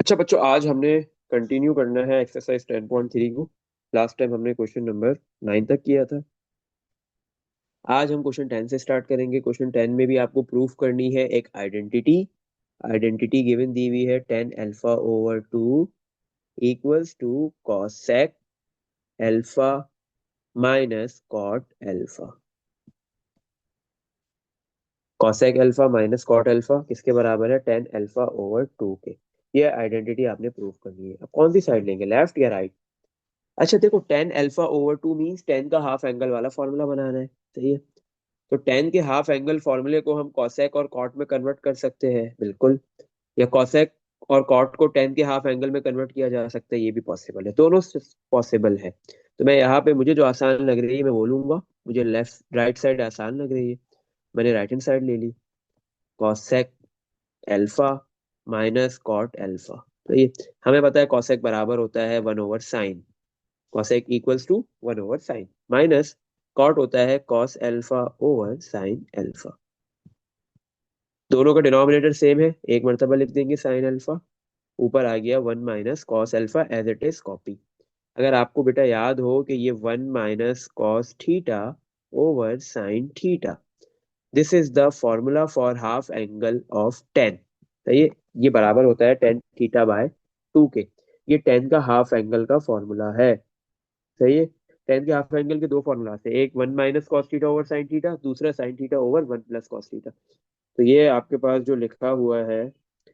अच्छा बच्चों, आज हमने कंटिन्यू करना है एक्सरसाइज 10.3 को। लास्ट टाइम हमने क्वेश्चन नंबर 9 तक किया था। आज हम क्वेश्चन 10 से स्टार्ट करेंगे। क्वेश्चन 10 में भी आपको प्रूफ करनी है एक आइडेंटिटी। आइडेंटिटी गिवन दी हुई है 10 अल्फा/2 equals to cosec alpha minus cot alpha. Cosec alpha minus cot alpha किसके बराबर है? 10 अल्फा/2 के। ये आइडेंटिटी आपने प्रूफ करनी है। अब कौन सी साइड लेंगे, लेफ्ट या राइट? अच्छा देखो, 10 अल्फा/2 मीन्स 10 का हाफ एंगल वाला फॉर्मूला बनाना है। सही है। तो 10 के हाफ एंगल फॉर्मूले को हम कॉसेक और कॉट में कन्वर्ट कर सकते हैं, बिल्कुल। या कॉसेक और कॉट को 10 के हाफ एंगल में कन्वर्ट किया जा सकता है, ये भी पॉसिबल है, दोनों पॉसिबल है। तो मैं यहाँ पे मुझे जो आसान लग रही है मैं बोलूंगा। मुझे लेफ्ट राइट साइड आसान लग रही है, मैंने राइट हैंड साइड ले ली। Cosec alpha minus cot alpha. तो ये हमें पता है कॉसेक बराबर होता है 1/sin। Cosec equals to 1/sin minus cot होता है cos alpha over sine alpha. दोनों का डिनोमिनेटर सेम है, एक मर्तबा लिख देंगे साइन अल्फा। ऊपर आ गया 1 - cos alpha as it is copy. अगर आपको बेटा याद हो कि ये 1 - cos theta over sine theta, this is the formula for half angle of 10। तो ये बराबर होता है 10 थीटा/2 के। ये 10 का हाफ एंगल का फॉर्मूला है। सही है। 10 के हाफ एंगल के दो फॉर्मूला थे, एक 1 - cos theta over sine theta, दूसरा sine theta over 1 + cos theta. तो ये आपके पास जो लिखा हुआ है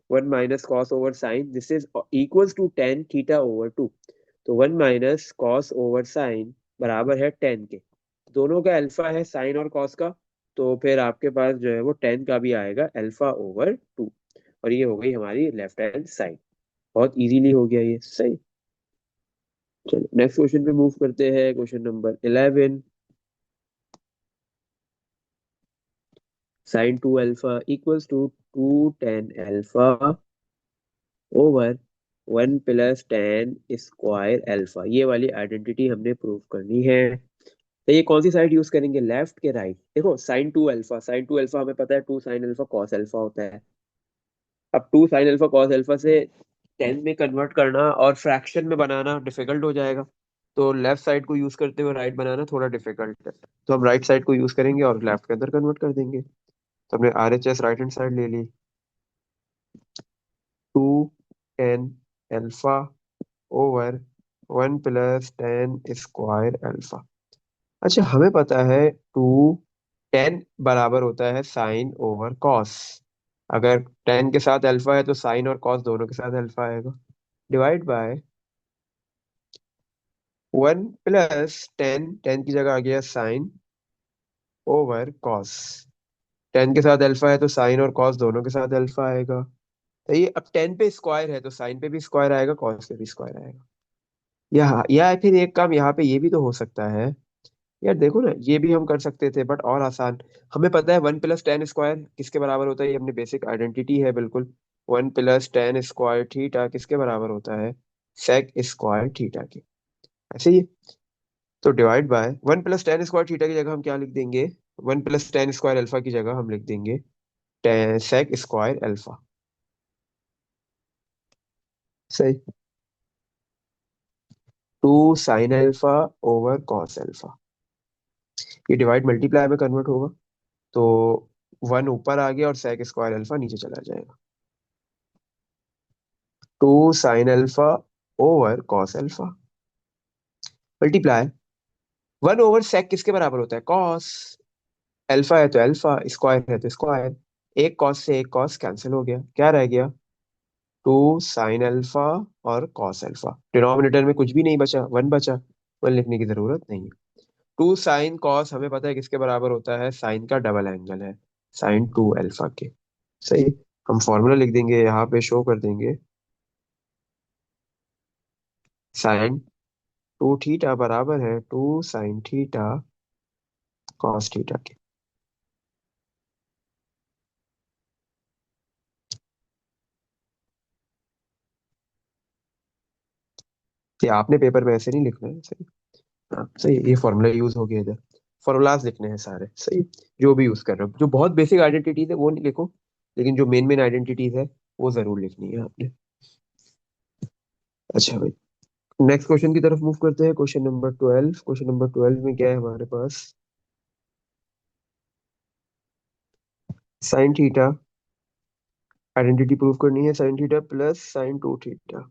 1 - cos/sin, this is equals to 10 थीटा/2। तो 1 - cos/sin बराबर है 10 के। दोनों का अल्फा है साइन और कॉस का। तो फिर आपके पास जो है वो 10 का भी आएगा अल्फा/2। और ये हो गई हमारी लेफ्ट हैंड साइड। बहुत इजीली हो गया ये। सही। चलो नेक्स्ट क्वेश्चन पे मूव करते हैं। Question number 11। sin 2 alpha equals to 2 tan alpha over 1 + tan² alpha. ये वाली आइडेंटिटी हमने प्रूव करनी है। तो ये कौन सी साइड यूज करेंगे, लेफ्ट के राइट? देखो sin 2 अल्फा हमें पता है 2 sin अल्फा cos अल्फा होता है। अब 2 sin अल्फा cos अल्फा से 10 में कन्वर्ट करना और फ्रैक्शन में बनाना डिफिकल्ट हो जाएगा। तो लेफ्ट साइड को यूज करते हुए राइट बनाना थोड़ा डिफिकल्ट है। तो हम राइट साइड को यूज करेंगे और लेफ्ट के अंदर कन्वर्ट कर देंगे। तो हमने RHS राइट हैंड साइड ले ली। 2 tan alpha over 1 + tan² alpha. अच्छा हमें पता है 2 tan बराबर होता है साइन ओवर कॉस। अगर tan के साथ अल्फा है तो साइन और कॉस दोनों के साथ अल्फा आएगा। डिवाइड बाय 1 + tan, tan की जगह आ गया साइन ओवर कॉस। tan के साथ अल्फा है तो साइन और कॉस दोनों के साथ अल्फा आएगा। तो ये अब 10 पे स्क्वायर है तो साइन पे भी स्क्वायर आएगा, कॉस पे भी स्क्वायर आएगा। या फिर एक काम यहाँ पे ये भी तो हो सकता है। यार देखो ना, ये भी हम कर सकते थे बट और आसान। हमें पता है 1 + tan² किसके बराबर होता है, ये अपनी बेसिक आइडेंटिटी है बिल्कुल। 1 + tan² थीटा किसके बराबर होता है? sec² थीटा के। ऐसे ही। तो डिवाइड बाय 1 + tan² थीटा की जगह हम क्या लिख देंगे? 1 + tan² अल्फा की जगह हम लिख देंगे sec² अल्फा। सही। 2 sin alpha over cos alpha. ये डिवाइड मल्टीप्लाई में कन्वर्ट होगा। तो 1 ऊपर आ गया और sec² अल्फा नीचे चला जाएगा। 2 sin alpha over cos alpha multiply 1/sec किसके बराबर होता है? कॉस। अल्फा है तो अल्फा, स्क्वायर है तो स्क्वायर। एक कॉस से एक कॉस कैंसिल हो गया, क्या रह गया? 2 sin अल्फा और कॉस अल्फा। डिनोमिनेटर में कुछ भी नहीं बचा, 1 बचा। 1 लिखने की जरूरत नहीं है। 2 sin cos हमें पता है किसके बराबर होता है? साइन का डबल एंगल है, sin 2 अल्फा के। सही। हम फॉर्मूला लिख देंगे, यहाँ पे शो कर देंगे। sin 2 थीटा बराबर है 2 sin थीटा cos थीटा के। ये आपने पेपर में ऐसे नहीं लिखना है। सही। हाँ सही, ये फॉर्मूला यूज हो गया इधर। फॉर्मूलाज लिखने हैं सारे। सही। जो भी यूज कर रहे हो, जो बहुत बेसिक आइडेंटिटीज है वो नहीं लिखो, लेकिन जो मेन मेन आइडेंटिटीज है वो जरूर लिखनी है आपने। अच्छा भाई, नेक्स्ट क्वेश्चन की तरफ मूव करते हैं। क्वेश्चन नंबर 12 में क्या है हमारे पास? साइन थीटा, आइडेंटिटी प्रूव करनी है। Sine theta plus sine two theta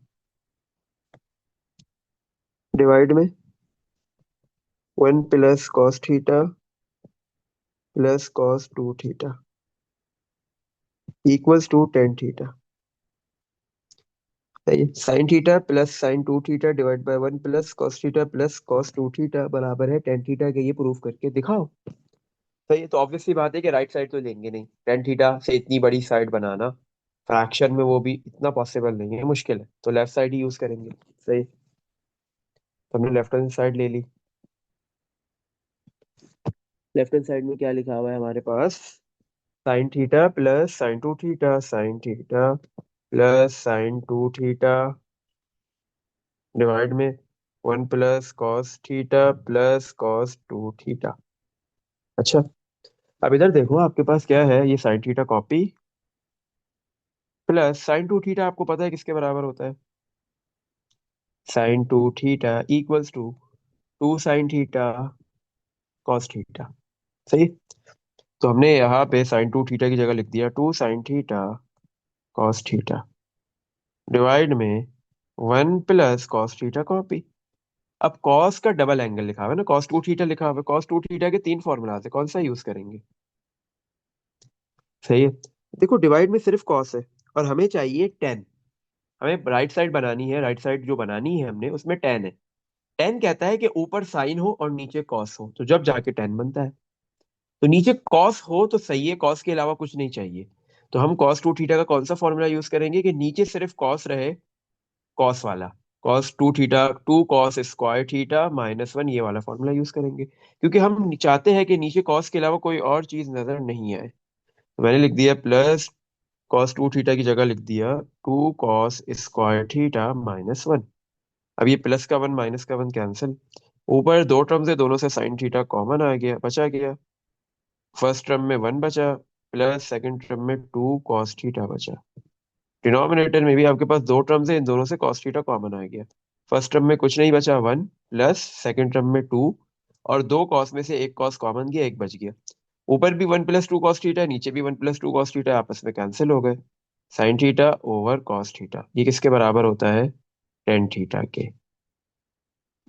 divide में 1 plus cos theta plus cos two theta equals to tan theta. सही। Sine theta plus sine two theta divide by 1 plus cos theta plus cos two theta बराबर है tan theta के। ये prove करके दिखाओ। सही है, तो ऑब्वियस सी बात है कि राइट साइड तो लेंगे नहीं। टेन थीटा से इतनी बड़ी साइड बनाना फ्रैक्शन में, वो भी इतना पॉसिबल नहीं है, मुश्किल है, तो लेफ्ट साइड ही यूज करेंगे। सही, तो हमने लेफ्ट हैंड साइड ले ली। लेफ्ट हैंड साइड में क्या लिखा हुआ है हमारे पास? Sine theta plus sine two theta, sine theta plus sine two theta divide में 1 plus cos theta plus cos two theta. अच्छा, अब इधर देखो, आपके पास क्या है? ये sine theta copy plus sine two theta, आपको पता है किसके बराबर होता है? Sine two theta equals to two sine theta cos theta. सही। तो हमने यहाँ पे साइन टू थीटा की जगह लिख दिया two sine theta cos theta divide में 1 प्लस कॉस थीटा कॉपी। अब कॉस का डबल एंगल लिखा हुआ है ना, कॉस टू थीटा लिखा हुआ है। कॉस टू थीटा के तीन फॉर्मूलाज है, कौन सा यूज करेंगे? सही है। देखो, डिवाइड में सिर्फ कॉस है और हमें चाहिए टेन। हमें राइट साइड बनानी है, राइट साइड जो बनानी है हमने, उसमें टेन है। टेन कहता है कि ऊपर साइन हो और नीचे कॉस हो, तो जब जाके टेन बनता है। तो नीचे कॉस हो तो सही है, कॉस के अलावा कुछ नहीं चाहिए। तो हम कॉस टू थीटा का कौन सा फॉर्मूला यूज करेंगे कि नीचे सिर्फ कॉस रहे, कॉस वाला। Cos two theta, two cos square theta minus one, ये वाला फॉर्मूला यूज करेंगे, क्योंकि हम चाहते हैं कि नीचे कॉस के अलावा कोई और चीज नजर नहीं आए। तो मैंने लिख दिया प्लस कॉस टू थीटा की जगह लिख दिया two cos square theta minus one. अब ये प्लस का वन माइनस का वन कैंसिल, ऊपर दो टर्म्स है, दोनों से साइन थीटा कॉमन आ गया, बचा गया। फर्स्ट टर्म में वन बचा प्लस सेकंड टर्म में टू कॉस थीटा बचा। डिनोमिनेटर में भी आपके पास दो टर्म्स है, इन दोनों से कॉस थीटा कॉमन आ गया। फर्स्ट टर्म में कुछ नहीं बचा, वन प्लस सेकंड टर्म में टू, और दो कॉस में से एक कॉस कॉमन गया, एक बच गया। ऊपर भी one plus two cos theta, नीचे भी one plus two cos theta, आपस में कैंसिल हो गए। Sign theta over cos theta ये किसके बराबर होता है? टेन थीटा के।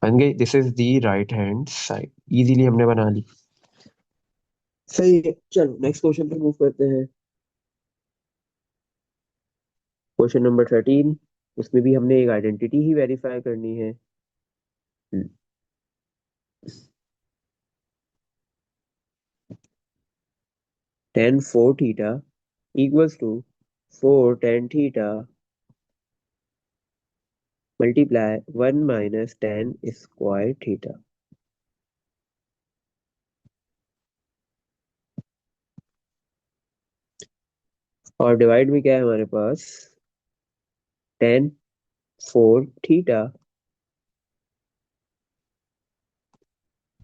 बन गई, this is the right hand side. Easily हमने बना ली। सही है, चलो नेक्स्ट क्वेश्चन पे मूव करते हैं। क्वेश्चन नंबर 13, उसमें भी हमने एक आइडेंटिटी ही वेरीफाई करनी है। Tan four theta equals to four tan theta multiply one minus tan square theta. और डिवाइड में क्या है हमारे पास? Tan four theta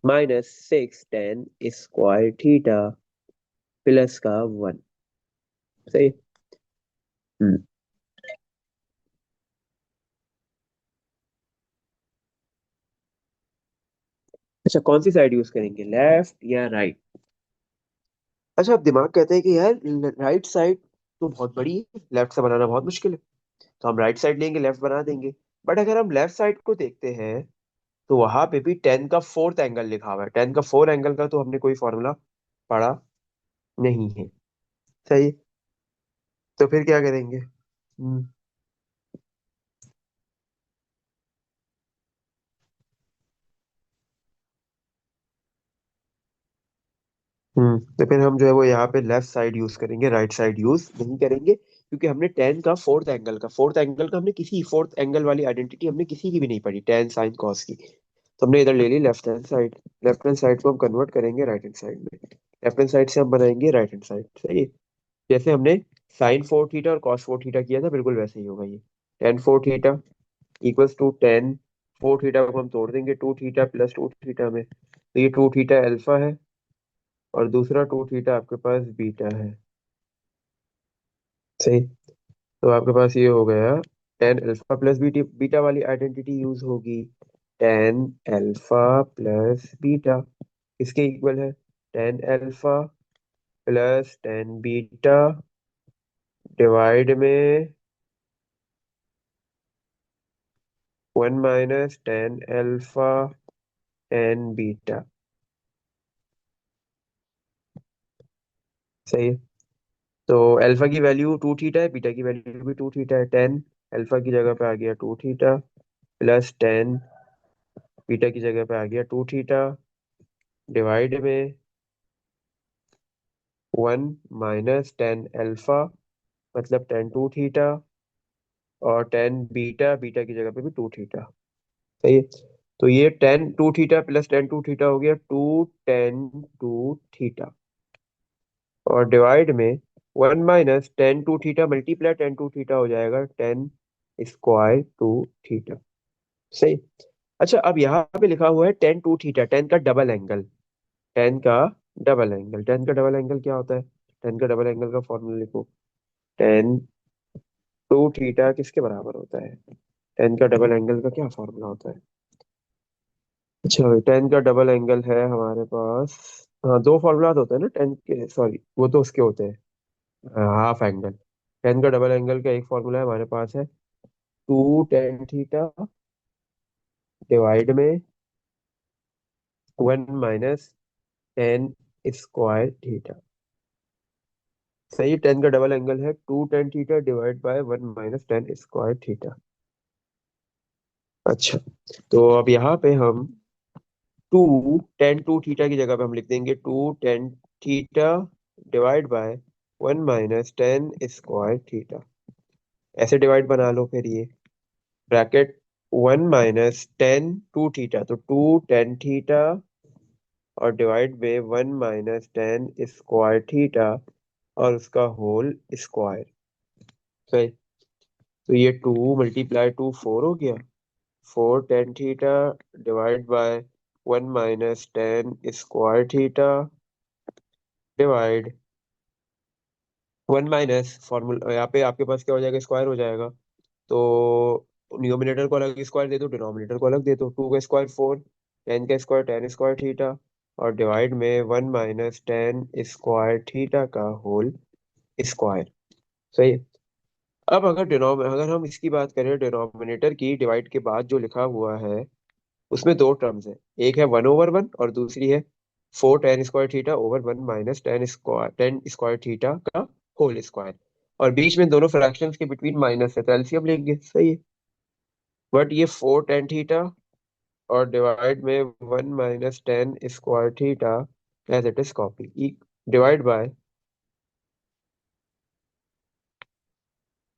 minus six tan square theta plus का वन। सही। हम्म। अच्छा, कौन सी साइड यूज करेंगे, लेफ्ट या राइट? अच्छा, अब दिमाग कहते हैं कि यार राइट साइड तो बहुत बड़ी है, लेफ्ट से बनाना बहुत मुश्किल है, तो हम राइट साइड लेंगे, लेफ्ट बना देंगे। बट अगर हम लेफ्ट साइड को देखते हैं तो वहां पे भी टेन का फोर्थ एंगल लिखा हुआ है। टेन का फोर एंगल का तो हमने कोई फॉर्मूला पढ़ा नहीं है। सही। तो फिर क्या करेंगे? तो फिर हम जो है वो यहाँ पे लेफ्ट साइड यूज करेंगे, राइट साइड यूज नहीं करेंगे, क्योंकि हमने टेन का फोर्थ एंगल का हमने किसी फोर्थ एंगल वाली आइडेंटिटी हमने किसी की भी नहीं पढ़ी, टेन साइन कॉस की। तो हमने इधर ले ली left hand side. Left hand side को हम कन्वर्ट करेंगे राइट हैंड साइड में। लेफ्ट हैंड साइड से हम बनाएंगे राइट हैंड साइड। सही है। जैसे हमने साइन फोर थीटा और कॉस फोर थीटा किया था, बिल्कुल वैसे ही होगा ये। Tan four theta equals to tan four theta को हम तोड़ देंगे two theta plus two theta में, तो ये टू थीटा अल्फा है और दूसरा टू थीटा आपके पास बीटा है। सही। तो आपके पास ये हो गया टेन अल्फा प्लस बीटा वाली आइडेंटिटी यूज होगी। टेन अल्फा प्लस बीटा किसके इक्वल है? Tan alpha plus tan beta divide में one minus tan alpha tan beta. सही है। तो अल्फा की वैल्यू टू थीटा है, बीटा की वैल्यू भी टू थीटा है। टेन अल्फा की जगह पे आ गया two theta, plus tan beta की जगह पे आ गया टू थीटा, डिवाइड में वन माइनस टेन अल्फा मतलब टेन टू थीटा, और टेन बीटा बीटा की जगह पे भी टू थीटा। सही है। तो ये tan two theta plus tan two theta हो गया टू टेन टू थीटा, और डिवाइड में one minus tan two theta multiply tan two theta हो जाएगा टेन स्क्वायर टू थीटा। सही। अच्छा, अब यहाँ पे लिखा हुआ है टेन टू थीटा, टेन का डबल एंगल। टेन का डबल एंगल, टेन का डबल एंगल क्या होता है? टेन का डबल एंगल का फॉर्मूला लिखो। टेन टू थीटा किसके बराबर होता है? टेन का डबल एंगल का क्या फॉर्मूला होता है? अच्छा, टेन का डबल एंगल है हमारे पास। हाँ, दो फॉर्मूला होते हैं ना टेन के, सॉरी वो तो उसके होते हैं हाफ एंगल। टेन का डबल एंगल का एक फॉर्मूला हमारे पास है, टू टेन थीटा डिवाइड में one minus tan square theta. सही। टेन का डबल एंगल है two tan theta divide by one minus tan square theta. अच्छा, तो अब यहाँ पे हम टू टेन टू थीटा की जगह पे हम लिख देंगे two tan theta divide by one minus tan square theta. ऐसे डिवाइड बना लो फिर ये bracket, one minus tan two theta तो टू टेन थीटा, और डिवाइड में one minus tan square theta और उसका होल स्क्वायर। सही। तो ये टू मल्टीप्लाई टू फोर हो गया, four tan theta divide by one minus tan square theta divide one minus formula, यहाँ पे आपके पास क्या हो जाएगा? स्क्वायर हो जाएगा। तो न्यूमिनेटर को अलग स्क्वायर दे दो, डिनोमिनेटर को अलग दे दो। टू का स्क्वायर फोर, टेन का स्क्वायर टेन स्क्वायर थीटा, और डिवाइड में one minus tan square theta का होल स्क्वायर। सही है। अब अगर हम इसकी बात करें डिनोमिनेटर की, डिवाइड के बाद जो लिखा हुआ है उसमें दो टर्म्स है, एक है वन ओवर वन और दूसरी है four tan square theta over one minus tan square theta का होल स्क्वायर, और बीच में दोनों फ्रैक्शंस के बिटवीन माइनस है तो एलसीएम लेंगे। सही है। बट ये फोर टेन थीटा और डिवाइड में one minus tan square theta as it is copy, divide by,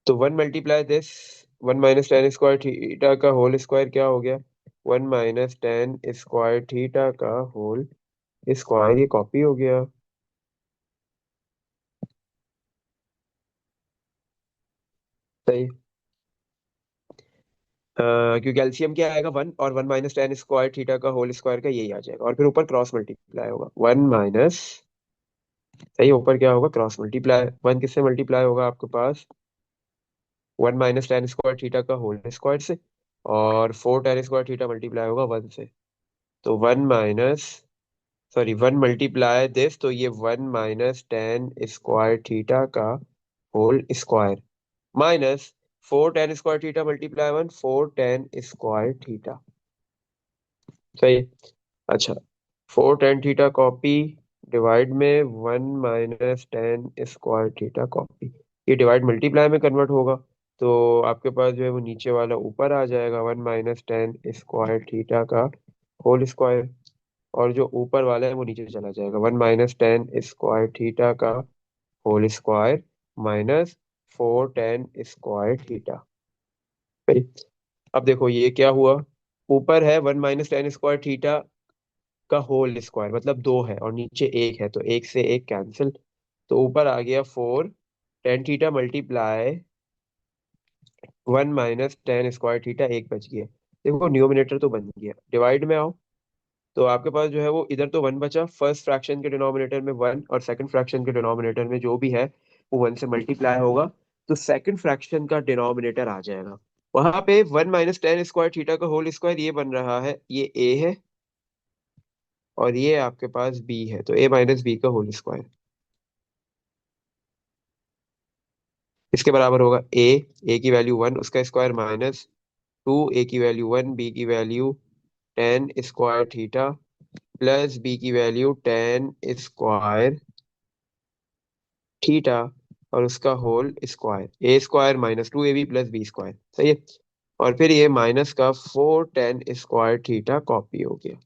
तो one multiply this, one minus tan square theta का होल स्क्वायर क्या हो गया? One minus tan square theta का whole square, ये copy हो गया। सही। क्योंकि एलसीएम क्या आएगा? वन, और one minus tan square theta का होल स्क्वायर का यही आ जाएगा, और फिर ऊपर क्रॉस मल्टीप्लाई होगा वन माइनस। सही। ऊपर क्या होगा? Cross multiply. वन किससे मल्टीप्लाई होगा आपके पास? One minus tan square theta का होल स्क्वायर से, और four tan square theta multiply होगा वन से। तो one minus, sorry one multiply this, तो ये one minus tan square theta का whole square minus four tan square theta multiply one, four tan square theta. सही। अच्छा, four tan theta copy, divide में one minus tan square theta copy. ये divide multiply में convert होगा, तो आपके पास जो है वो नीचे वाला ऊपर आ जाएगा one minus tan square theta का होल स्क्वायर, और जो ऊपर वाला है वो नीचे चला जाएगा one minus tan square theta का whole square minus four tan square theta. सही। अब देखो ये क्या हुआ, ऊपर है one minus tan square theta का होल स्क्वायर मतलब दो है, और नीचे एक है तो एक से एक कैंसिल, तो ऊपर आ गया four tan theta multiply one minus tan square theta, एक बच गया। देखो न्यूमिनेटर तो बन गया, डिवाइड में आओ, तो आपके पास जो है वो इधर तो वन बचा, फर्स्ट फ्रैक्शन के डिनोमिनेटर में वन, और सेकंड फ्रैक्शन के डिनोमिनेटर में जो भी है वो वन से मल्टीप्लाई होगा, तो सेकंड फ्रैक्शन का डिनोमिनेटर आ जाएगा। वहां पे 1 - tan² थीटा का होल स्क्वायर ये बन रहा है, ये ए है और ये आपके पास बी है, तो a - b का होल स्क्वायर इसके बराबर होगा ए की वैल्यू 1 उसका स्क्वायर -2, ए की वैल्यू 1, बी की value tan² theta plus B की वैल्यू tan² थीटा और उसका whole square, a² - 2ab plus b², सही है। और फिर ये माइनस का 4 tan² थीटा कॉपी हो गया।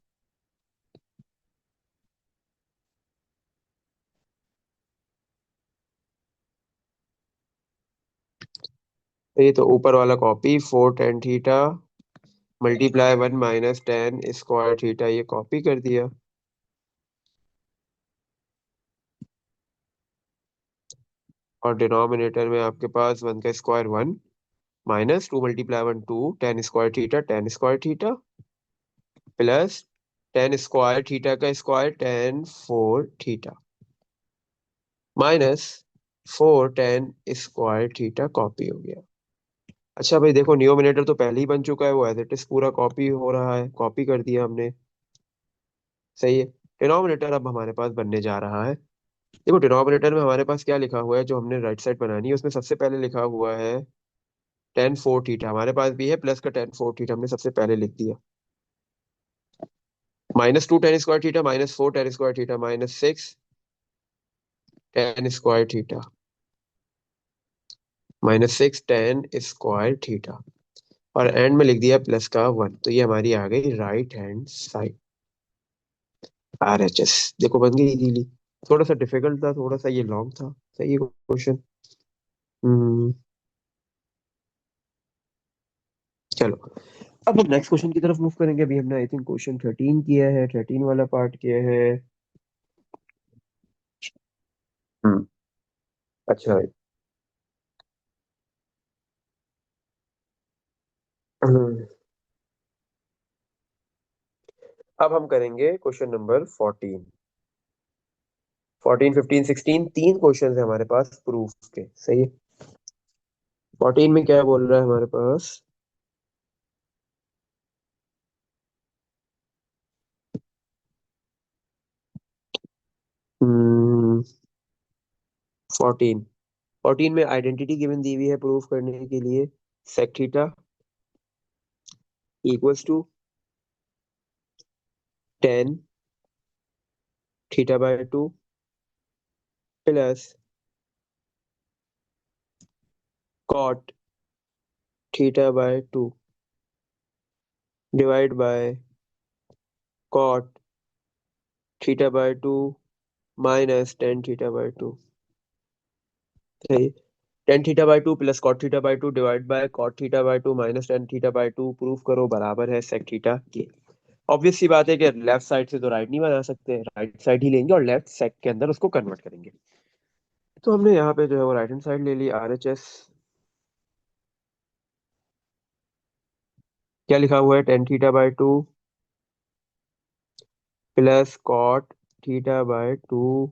तो ये तो ऊपर वाला copy 4 tan theta multiply 1 - tan² theta, ये कॉपी कर दिया। और डिनोमिनेटर में आपके पास 1 का square 1 -2 × 1 2 tan² theta plus tan² theta का square tan4 theta -4 tan² theta copy हो गया। अच्छा भाई देखो, न्यूमरेटर तो पहले ही बन चुका है, वो एज इट इज पूरा कॉपी हो रहा है, कॉपी कर दिया हमने, सही है। डिनोमिनेटर अब हमारे पास बनने जा रहा है। देखो डिनोमिनेटर में हमारे पास क्या लिखा हुआ है, जो हमने राइट साइड बनानी है उसमें सबसे पहले लिखा हुआ है tan4 थीटा, हमारे पास भी है प्लस का tan4 थीटा, हमने सबसे पहले लिख दिया। -2 tan² theta -4 tan² theta -6 tan² theta -6 tan² theta और एंड में लिख दिया +1, तो ये हमारी आ गई राइट हैंड साइड। RHS देखो बन गई इजीली। थोड़ा सा डिफिकल्ट था, थोड़ा सा ये लॉन्ग था, सही है क्वेश्चन। हम्म। चलो अब हम नेक्स्ट क्वेश्चन की तरफ मूव करेंगे। अभी हमने आई थिंक क्वेश्चन 13 किया है, 13 वाला पार्ट किया है। हम्म। अच्छा। हम्म, अब हम करेंगे क्वेश्चन नंबर 14। 14 15 16 तीन क्वेश्चन है हमारे पास प्रूफ के, सही है। 14 में क्या बोल रहा है हमारे पास? हम्म। 14 14 में आइडेंटिटी गिवन दी हुई है प्रूफ करने के लिए। sec theta equals to tan θ/2 plus cot θ/2 divide by cot θ/2 minus tan θ/2, सही। tan θ/2 plus cot θ/2 divide by cot θ/2 minus tan θ/2 proof करो बराबर है sec थीटा के। ऑब्वियस सी बात है कि लेफ्ट साइड से तो राइट नहीं बना सकते, राइट साइड ही लेंगे और लेफ्ट सेक के अंदर उसको कन्वर्ट करेंगे। तो हमने यहाँ पे जो है वो राइट हैंड साइड ले ली। RHS क्या लिखा हुआ है, tan θ/2 plus cot θ/2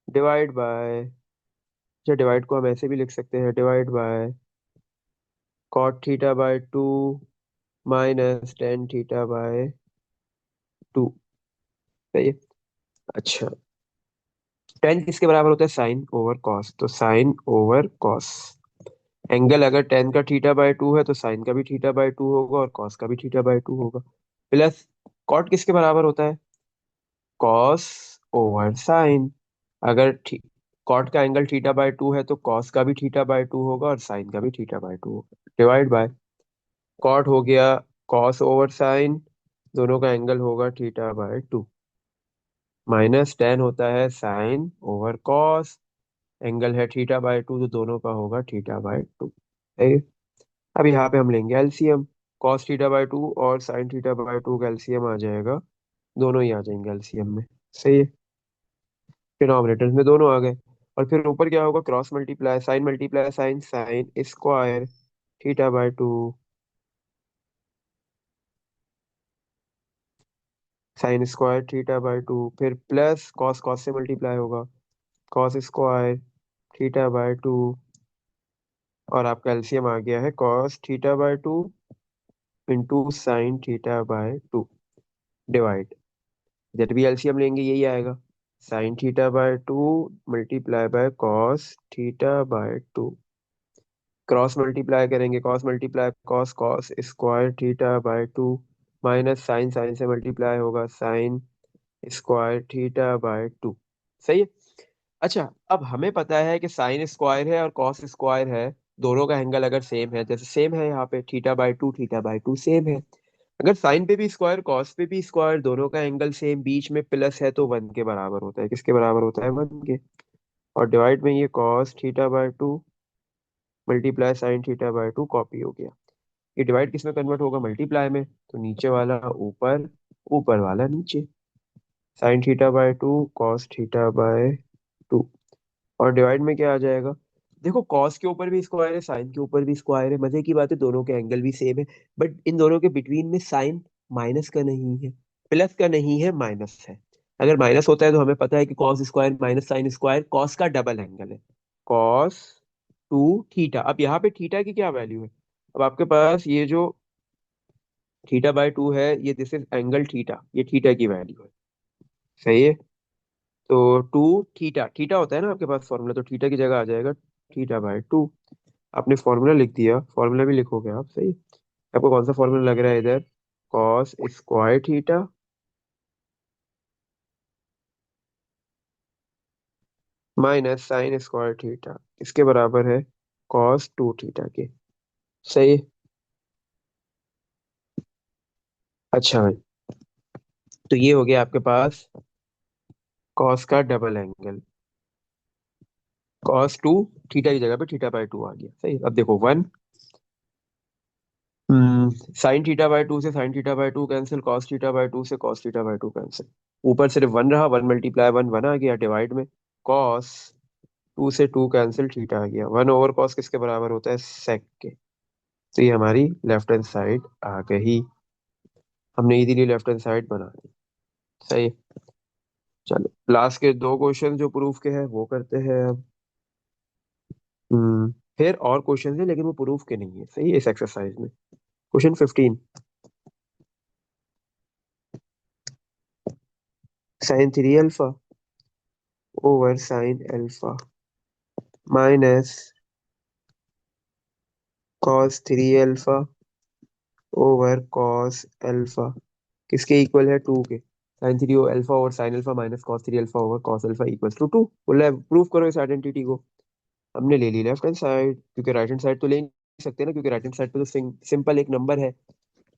divide by, अच्छा डिवाइड को हम ऐसे भी लिख सकते हैं, divide by cot θ/2 minus tan θ/2, सही है। अच्छा, tan किसके बराबर होता है, साइन ओवर कॉस, तो साइन ओवर कॉस एंगल अगर tan का θ/2 है तो साइन का भी θ/2 होगा और कॉस का भी θ/2 होगा। प्लस कॉट किसके बराबर होता है, कॉस ओवर साइन, अगर कॉट का एंगल θ/2 है तो कॉस का भी θ/2 होगा और साइन का भी θ/2 होगा। डिवाइड बाय कॉट हो गया कॉस ओवर साइन, दोनों का एंगल होगा θ/2, माइनस टेन होता है साइन ओवर कॉस, एंगल है θ/2 तो दोनों का होगा θ/2। अब यहाँ पे हम लेंगे एलसीएम, कॉस θ/2 और साइन θ/2 का एलसीएम आ जाएगा, दोनों ही आ जाएंगे एलसीएम में, सही है। डिनोमिनेटर में दोनों आ गए। और फिर ऊपर क्या होगा, cross multiply sine, sine square θ/2 sine square θ/2, फिर प्लस कॉस, कॉस से मल्टीप्लाई होगा, कॉस स्क्वायर θ/2 और आपका एलसीएम आ गया है cos theta by two into sine theta by two divide, जब भी एलसीएम लेंगे यही आएगा, sine theta by two multiply by cos theta by two, cross multiply करेंगे, cos multiply cos, cos square theta by two minus sine, sine से multiply होगा sign square theta by to. सही है। अच्छा, अब हमें पता है कि साइन स्क्वायर है और कॉस स्क्वायर है, दोनों का एंगल अगर सेम है, जैसे सेम है यहाँ पे थीटा बाय टू सेम है, अगर साइन पे भी स्क्वायर कॉस पे भी स्क्वायर दोनों का एंगल सेम, बीच में प्लस है तो वन के बराबर होता है, किसके बराबर होता है, वन के। और डिवाइड में ये cos theta by two multiply sign theta by to copy हो गया, ये डिवाइड किस में कन्वर्ट होगा, मल्टीप्लाई में, तो नीचे वाला ऊपर, ऊपर वाला नीचे, sign theta by to cos theta by to. और डिवाइड में क्या आ जाएगा, देखो कॉस के ऊपर भी स्क्वायर है, साइन के ऊपर भी स्क्वायर है, मजे की बात है दोनों के एंगल भी सेम है, बट इन दोनों के बिटवीन में साइन माइनस का नहीं है, प्लस का नहीं है, माइनस है। अगर माइनस होता है तो हमें पता है कि cos square minus sine square cos का डबल एंगल है, कॉस टू थीटा। अब यहाँ पे थीटा की क्या वैल्यू है, अब आपके पास ये जो थीटा बाय टू है, ये दिस इज एंगल थीटा, ये थीटा की वैल्यू है। सही है। तो टू थीटा, थीटा होता है ना आपके पास फॉर्मूला, तो थीटा की जगह आ जाएगा थीटा बाय टू। आपने फॉर्मूला लिख दिया, फॉर्मूला भी लिखोगे आप, सही। आपको कौन सा फॉर्मूला लग रहा है इधर, cos square theta minus sign square theta, इसके बराबर है कॉस टू थीटा के। सही। अच्छा भाई, तो ये हो गया आपके पास कॉस का double angle, cos two theta की जगह पे थीटा बाय टू आ गया। सही, अब देखो one, sine theta by two से sine theta by two cancel, cos theta by two से cos theta by two cancel, ऊपर सिर्फ वन रहा, वन मल्टीप्लाई वन, वन आ गया, डिवाइड में कॉस टू से टू कैंसिल, थीटा आ गया, वन ओवर कॉस किसके बराबर होता है, सेक के। तो ये हमारी लेफ्ट हैंड साइड आ गई, हमने इजीली लेफ्ट हैंड साइड बना दी। सही। चलो लास्ट के दो क्वेश्चन जो प्रूफ के हैं वो करते हैं अब। फिर और क्वेश्चन है लेकिन वो प्रूफ के नहीं है, सही है, इस एक्सरसाइज में। Question 15, sine three alpha over sine alpha minus cos three alpha over cos alpha किसके इक्वल है, टू के। Sine three alpha over sine alpha minus cos three alpha over cos alpha equals to two, बोला proof करो इस identity को। हमने ले ली लेफ्ट हैंड साइड, क्योंकि राइट हैंड साइड तो ले नहीं सकते ना, क्योंकि राइट हैंड साइड पे तो सिंपल एक नंबर है,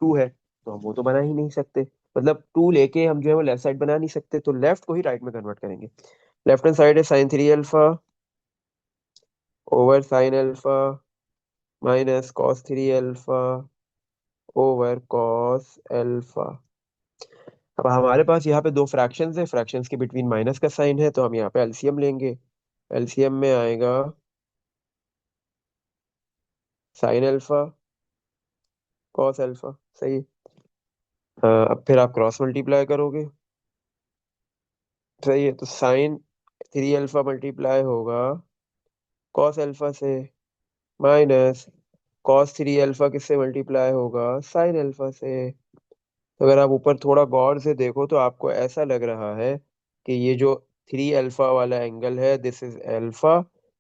टू है, तो हम वो तो बना ही नहीं सकते, मतलब टू लेके हम जो है वो लेफ्ट साइड बना नहीं सकते, तो लेफ्ट को ही राइट में कन्वर्ट करेंगे। लेफ्ट हैंड साइड है sign three alpha over sine alpha minus cos three alpha over cos alpha. अब हमारे पास यहाँ पे दो फ्रैक्शंस है, फ्रैक्शंस के बिटवीन माइनस का साइन है, तो हम यहाँ पे एलसीएम लेंगे, एलसीएम में आएगा साइन अल्फा कॉस अल्फा। सही। अब फिर आप क्रॉस मल्टीप्लाई करोगे, सही है, तो साइन थ्री अल्फा मल्टीप्लाई होगा कॉस अल्फा से माइनस कॉस थ्री अल्फा किससे मल्टीप्लाई होगा, साइन अल्फा से। तो अगर आप ऊपर थोड़ा गौर से देखो तो आपको ऐसा लग रहा है कि ये जो थ्री अल्फा वाला एंगल है दिस इज अल्फा,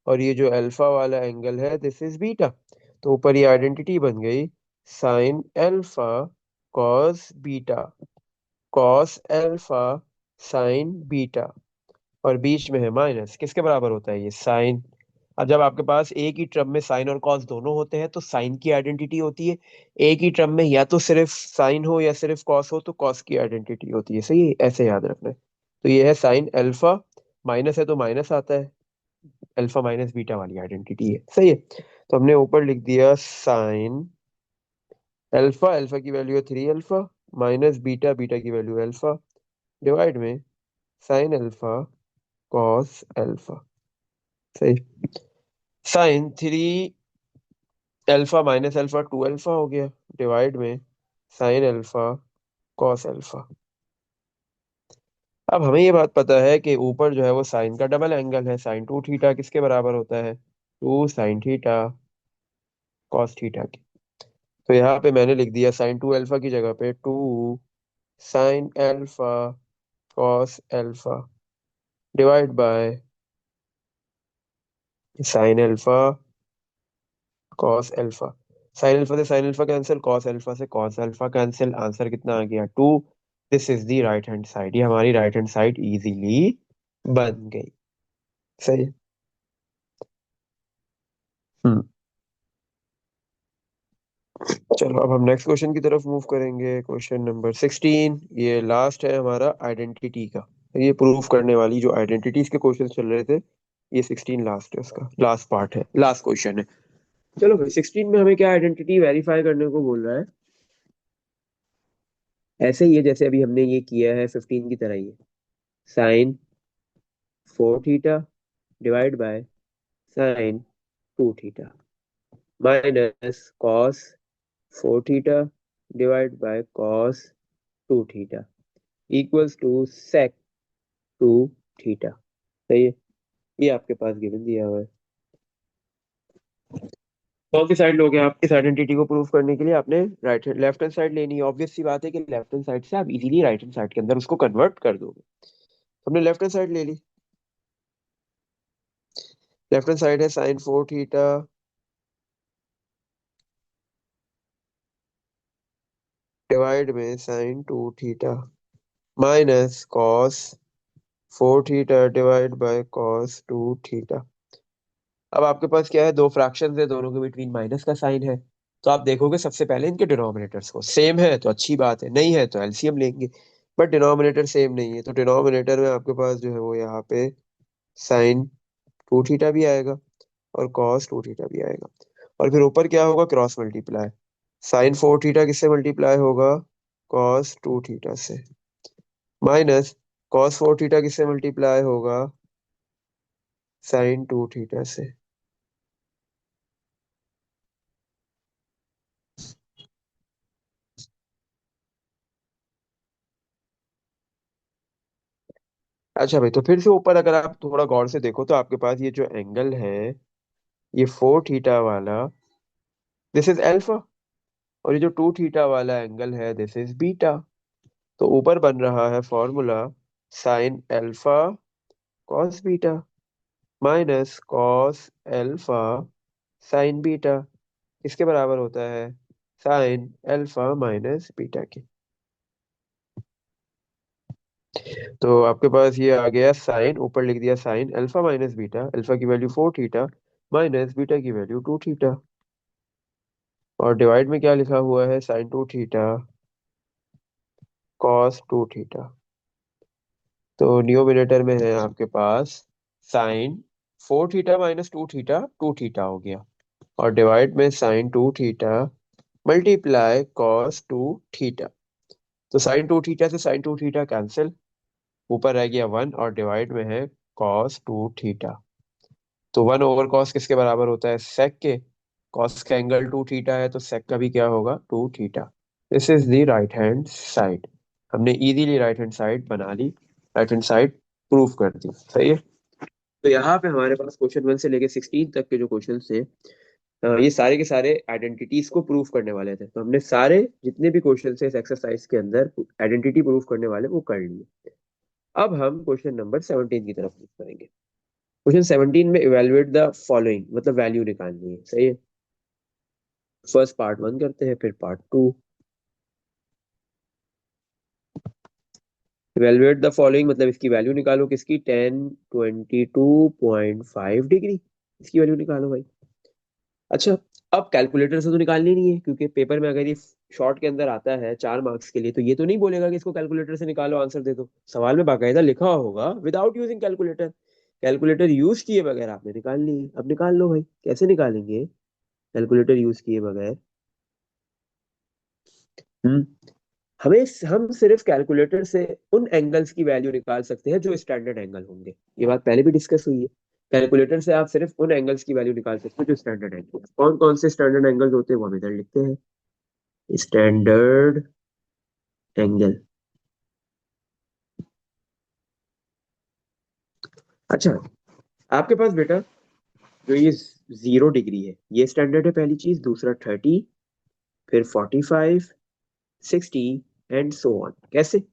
और ये जो अल्फा वाला एंगल है दिस इज बीटा। तो ऊपर ये आइडेंटिटी बन गई sine alpha cos beta, cos alpha sign beta, और बीच में है माइनस, किसके बराबर होता है ये, साइन। अब जब आपके पास एक ही टर्म में साइन और कॉस दोनों होते हैं तो साइन की आइडेंटिटी होती है, एक ही टर्म में या तो सिर्फ साइन हो या सिर्फ कॉस हो तो कॉस की आइडेंटिटी होती है। सही है, ऐसे याद रखना है। तो ये है साइन अल्फा, माइनस है तो माइनस आता है, अल्फा माइनस बीटा वाली आइडेंटिटी है। सही है, तो हमने ऊपर लिख दिया साइन अल्फा, अल्फा की वैल्यू है three alpha minus beta, beta की वैल्यू अल्फा, डिवाइड में साइन अल्फा कॉस अल्फा। सही। Sign three alpha minus alpha two alpha हो गया, डिवाइड में साइन अल्फा कॉस अल्फा। अब हमें ये बात पता है कि ऊपर जो है वो साइन का डबल एंगल है, साइन टू थीटा किसके बराबर होता है, two sine theta, cos theta की। तो यहाँ पे मैंने लिख दिया साइन 2 अल्फा की जगह पे 2 sin alpha cos alpha divide by sin alpha cos alpha. Sine alpha cancel, cos alpha से कॉस अल्फा कैंसिल, आंसर कितना आ गया 2। This is the right hand side, ये हमारी राइट हैंड साइड इजीली बन गई। सही है। हम्म। चलो अब हम नेक्स्ट क्वेश्चन की तरफ मूव करेंगे। क्वेश्चन नंबर 16, ये लास्ट है हमारा आइडेंटिटी का। ये प्रूफ करने वाली जो आइडेंटिटीज के क्वेश्चन चल रहे थे, ये 16 लास्ट है, उसका लास्ट पार्ट है, लास्ट क्वेश्चन है। चलो भाई 16 में हमें क्या आइडेंटिटी वेरीफाई करने को बोल रहा है। ऐसे ही है जैसे अभी हमने ये किया है 15 की तरह ही है। Sine 4 theta divide by sine 2 theta minus cos 4 theta divide by cos 2 theta equals to sec 2 theta. सही है। ये आपके पास गिवन दिया हुआ है। कौन सी साइड लोगे आप? इस आइडेंटिटी को प्रूव करने के लिए आपने right hand left hand side लेनी है। ऑब्वियस सी बात है कि लेफ्ट हैंड साइड से आप इजीली राइट हैंड साइड के अंदर उसको कन्वर्ट कर दोगे। हमने लेफ्ट हैंड साइड ले ली। लेफ्ट हैंड साइड है साइन 4 थीटा डिवाइड में sine 2 theta minus cos 4 theta divide by cos 2 theta. अब आपके पास क्या है, दो फ्रैक्शंस है, दोनों के बिटवीन माइनस का साइन है। तो आप देखोगे सबसे पहले इनके डिनोमिनेटर्स को, सेम है तो अच्छी बात है, नहीं है तो एलसीएम लेंगे। बट डिनोमिनेटर सेम नहीं है, तो डिनोमिनेटर में आपके पास जो है वो यहाँ पे साइन 2 थीटा भी आएगा और कॉस 2 थीटा भी आएगा। और फिर ऊपर क्या होगा, क्रॉस मल्टीप्लाई। साइन 4 थीटा किससे मल्टीप्लाई होगा, कॉस 2 थीटा से, माइनस कॉस 4 थीटा किससे मल्टीप्लाई होगा, साइन 2 थीटा से। अच्छा भाई, तो फिर से ऊपर अगर आप थोड़ा गौर से देखो तो आपके पास ये जो एंगल है, ये 4 थीटा वाला, दिस इज अल्फा। और ये जो 2 थीटा वाला एंगल है, दिस इज बीटा। तो ऊपर बन रहा है formula sine alpha cos beta minus cos alpha sign beta, इसके बराबर होता है साइन अल्फा माइनस बीटा के। तो आपके पास ये आ गया साइन, ऊपर लिख दिया sine alpha minus beta, alpha की वैल्यू 4 थीटा माइनस बीटा की वैल्यू 2 थीटा, और डिवाइड में क्या लिखा हुआ है, साइन 2 थीटा कॉस 2 थीटा। तो न्यूमरेटर में है आपके पास sine 4 theta minus 2 theta, 2 theta हो गया, और डिवाइड में sine 2 theta multiply cos 2 theta. तो साइन 2 थीटा से साइन 2 थीटा कैंसिल, ऊपर रह गया 1, और डिवाइड में है कॉस 2 थीटा। तो 1/cos किसके बराबर होता है, सेक के। कॉस का एंगल 2 थीटा है तो सेक का भी क्या होगा, 2 theta. This is the right hand side. हमने इजीली राइट हैंड साइड बना ली, राइट हैंड साइड प्रूव कर दी। सही है। तो यहाँ पे हमारे पास क्वेश्चन 1 से लेके 16 तक के जो क्वेश्चन थे, ये सारे के सारे आइडेंटिटीज को प्रूव करने वाले थे। तो हमने सारे जितने भी क्वेश्चन थे इस एक्सरसाइज के अंदर आइडेंटिटी प्रूव करने वाले वो कर लिए। अब हम क्वेश्चन नंबर 17 की तरफ मूव करेंगे। क्वेश्चन 17 में इवेलुएट द फॉलोइंग, मतलब वैल्यू निकालनी है। सही है। फर्स्ट पार्ट 1 करते हैं, फिर पार्ट 2। इवेलुएट द फॉलोइंग मतलब इसकी वैल्यू निकालो, किसकी, 1022.5 डिग्री, इसकी वैल्यू निकालो भाई। अच्छा, अब कैलकुलेटर से तो निकालनी नहीं है, क्योंकि पेपर में अगर ये शॉर्ट के अंदर आता है 4 मार्क्स के लिए, तो ये तो नहीं बोलेगा कि इसको कैलकुलेटर से निकालो आंसर दे दो। सवाल में बाकायदा लिखा होगा without using calculator. Calculator use किए बगैर आपने निकालनी है। अब निकाल लो भाई, कैसे निकालेंगे कैलकुलेटर यूज किए बगैर। हम्म हमें हम सिर्फ कैलकुलेटर से उन एंगल्स की वैल्यू निकाल सकते हैं जो स्टैंडर्ड एंगल होंगे। ये बात पहले भी डिस्कस हुई है। कैलकुलेटर से आप सिर्फ उन एंगल्स की वैल्यू निकाल सकते हो जो स्टैंडर्ड एंगल। कौन कौन से स्टैंडर्ड एंगल्स होते हैं वो हम इधर लिखते हैं। Standard angle. अच्छा, आपके पास बेटा जो ये 0 डिग्री है ये स्टैंडर्ड है, पहली चीज। दूसरा 30, फिर 45, 60 एंड सो ऑन। कैसे?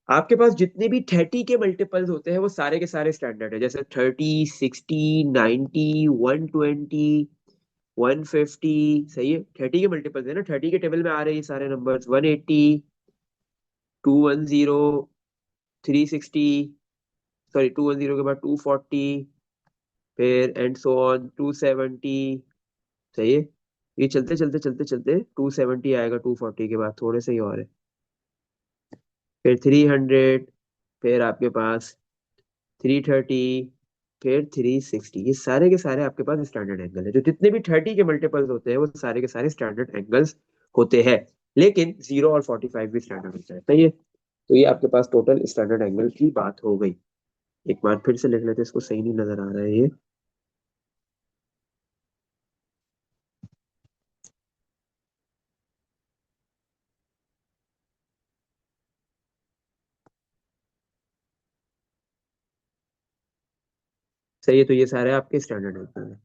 आपके पास जितने भी 30 के मल्टीपल्स होते हैं वो सारे के सारे स्टैंडर्ड है, जैसे 30, 60, 90, 120, 150। सही है, 30 के मल्टीपल्स है ना, 30 के टेबल में आ रहे हैं ये सारे नंबर्स। 180, 210, 360, सॉरी 210 के बाद 240, फिर एंड सो ऑन 270। सही है, ये चलते चलते चलते चलते 270 आएगा 240 के बाद, थोड़े से ही और है। फिर 300, फिर आपके पास 330, फिर 360। ये सारे के सारे आपके पास स्टैंडर्ड एंगल है। जो जितने भी 30 के मल्टीपल्स होते हैं वो सारे के सारे स्टैंडर्ड एंगल्स होते हैं। लेकिन 0 और 45 भी स्टैंडर्ड होता है। सही है, तो ये आपके पास टोटल स्टैंडर्ड एंगल की बात हो गई। एक बार फिर से लिख लेते हैं, इसको सही नहीं नजर आ रहा है ये। सही है, तो ये सारे आपके स्टैंडर्ड एंगल है।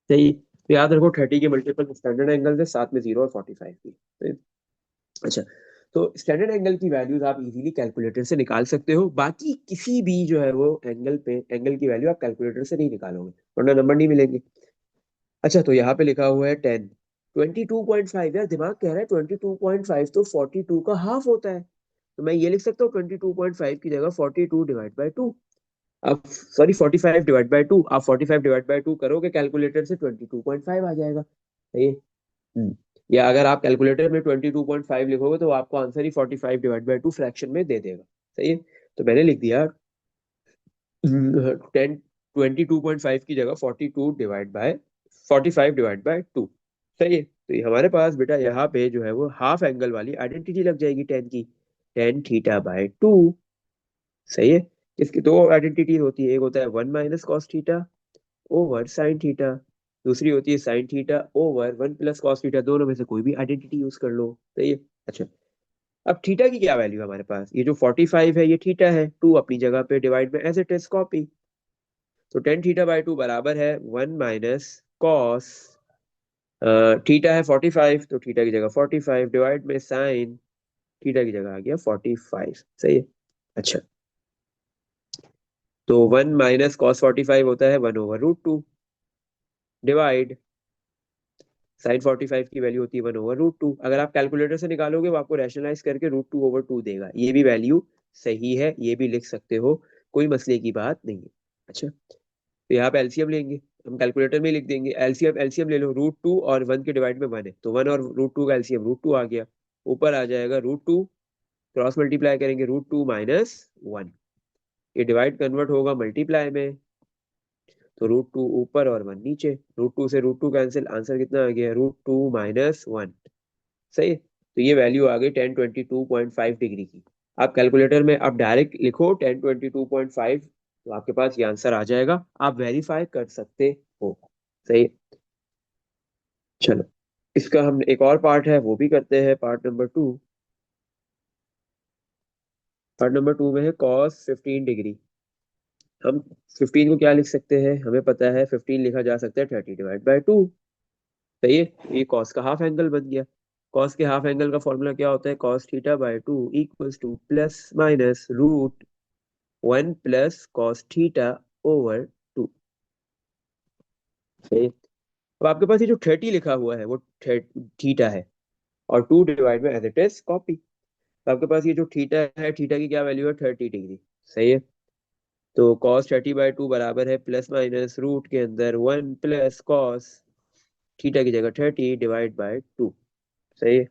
सही, तो याद रखो 30 के मल्टीपल स्टैंडर्ड एंगल है, साथ में 0 और 45 भी। तो अच्छा, तो स्टैंडर्ड एंगल की वैल्यूज आप इजीली कैलकुलेटर से निकाल सकते हो। बाकी किसी भी जो है वो एंगल पे एंगल की वैल्यू आप कैलकुलेटर से नहीं निकालोगे, वरना नंबर नहीं मिलेंगे। अच्छा, तो यहाँ पे लिखा हुआ है 10, 22.5। यार दिमाग कह रहा है 22.5 तो 42 का हाफ होता है। तो मैं ये लिख सकता हूँ 22.5 की जगह 42/2। अब सॉरी 45/2, आप 45/2 करोगे कैलकुलेटर से 22.5 आ जाएगा। सही है। हम्म। या अगर आप कैलकुलेटर में 22.5 लिखोगे तो आपको आंसर ही 45/2 फ्रैक्शन में दे देगा। सही है, तो मैंने लिख दिया 10, 22.5 की जगह 45/2। सही है, तो ये हमारे पास बेटा यहाँ पे जो है वो हाफ एंगल वाली आइडेंटिटी लग जाएगी 10 की, 10θ/2। सही है, इसकी दो आइडेंटिटी होती है, एक होता है 1 - cos θ ओवर साइन थीटा, दूसरी होती है साइन थीटा ओवर 1 + cos θ। दोनों में से कोई भी आइडेंटिटी यूज कर लो। सही है। अच्छा, अब थीटा की क्या वैल्यू है हमारे पास? ये जो 45 है ये थीटा है, 2 अपनी जगह पे, डिवाइड में एज इट इज कॉपी। तो 10θ/2 बराबर है 1 - cos, थीटा है 45 तो थीटा की जगह 45, डिवाइड में साइन थीटा की जगह आ गया 45। सही है। अच्छा, तो 1 - cos 45 होता है 1/√2, डिवाइड साइन 45 की वैल्यू होती है 1/√2। अगर आप कैलकुलेटर से निकालोगे वो आपको रैशनलाइज करके √2/2 देगा। ये भी वैल्यू सही है, ये भी लिख सकते हो, कोई मसले की बात नहीं है। अच्छा, तो यहाँ पे एलसीएम लेंगे, हम कैलकुलेटर में ही लिख देंगे। एलसीएम एलसीएम ले लो, √2 और 1 के डिवाइड में 1 है, तो 1 और √2 का एलसीएम √2 आ गया। ऊपर आ जाएगा √2, क्रॉस मल्टीप्लाई करेंगे √2 - 1, ये डिवाइड कन्वर्ट होगा मल्टीप्लाई में, तो √2 ऊपर और 1 नीचे। √2 से √2 कैंसिल, आंसर कितना आ गया? √2 - 1। सही है? तो ये वैल्यू आ गई 1022.5 डिग्री की। आप कैलकुलेटर में आप डायरेक्ट लिखो 1022.5, तो आपके पास ये आंसर आ जाएगा, आप वेरीफाई कर सकते हो। सही है? चलो, इसका हम एक और पार्ट है वो भी करते हैं, पार्ट नंबर 2। पार्ट नंबर 2 में है cos 15 डिग्री। हम 15 को क्या लिख सकते हैं? हमें पता है 15 लिखा जा सकता है 30/2। सही है, ये कॉस का हाफ एंगल बन गया। कॉस के हाफ एंगल का फॉर्मूला क्या होता है? cos θ/2 equals to plus minus √1 + cos θ/2। सही है? अब आपके पास ये जो 30 लिखा हुआ है वो थीटा है, और 2 डिवाइड में एज इट इज कॉपी। तो आपके पास ये जो थीटा है, थीटा की क्या वैल्यू है? 30 डिग्री। सही है, तो cos 30/2 बराबर है प्लस माइनस रूट के अंदर 1 + cos थीटा की जगह 30/2। सही है,